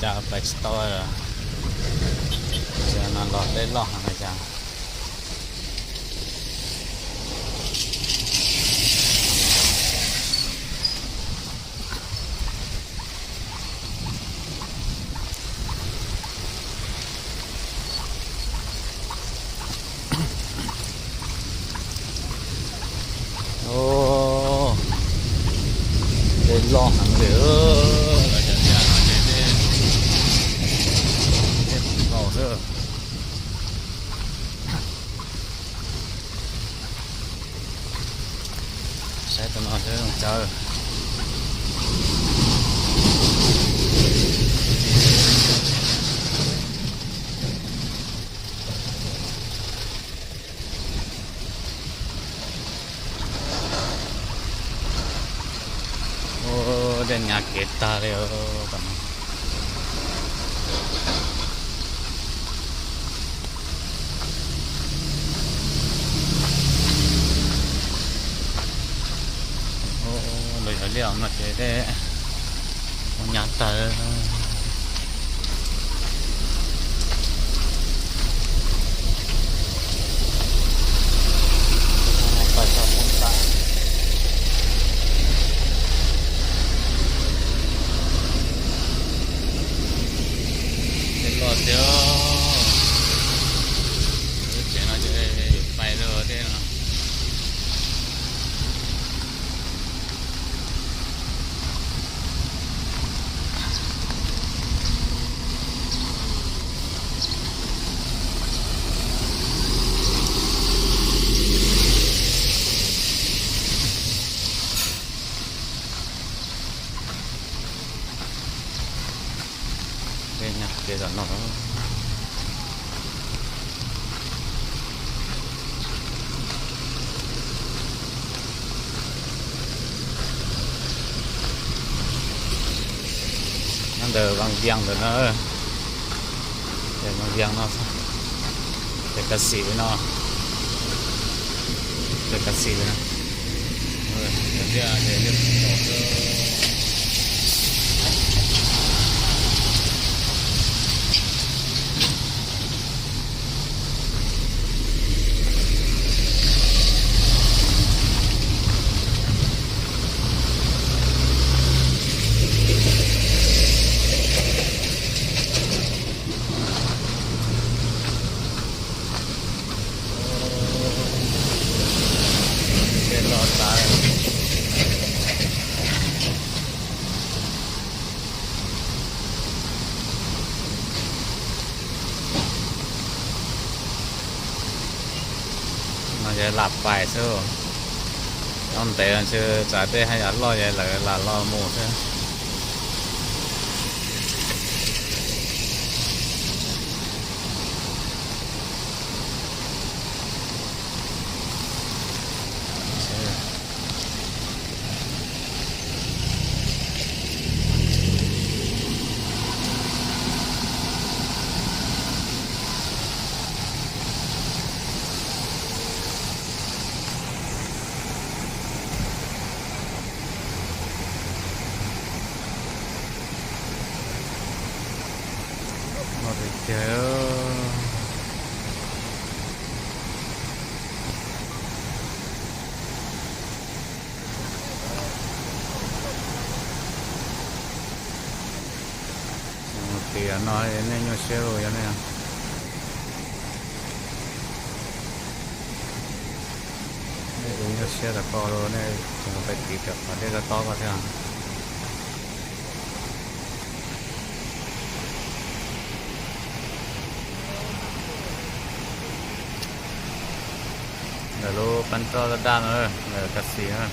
จะไปสตอร์จะนอนรอได้รออะไรจังโอ้ได้รอหังเหลือsẽ tụi nó chơi chơi ô đến nhà kết ta rồi bạn ở liệu nó thế đấy nhà tờ phải cho không ta đến lọt chưa chuyện nó chơi phải rồi thế nào bên nhà kia là nó đờ bằng giang rồi nó để bằng giang nó để cắt xì với nó để cắt xì với nó đểจะหลับไปใช่ไหมตอนเตะกันชื่อจ่ายเตะให้ยัดรอใหญ่เลยหลับรอหมูใช่ไหมเดี๋ยวเตียน้อยเนี่ยยังเชื่อรู้ยังเนี่ยนี่ยังเชื่อแต่ก็รู้เนี่ยจะไปตีกับประเทศต่อก็ใช่เดี๋ยวรู้ปันโตระด้านเลยเดี๋ยวกัดสีฮะ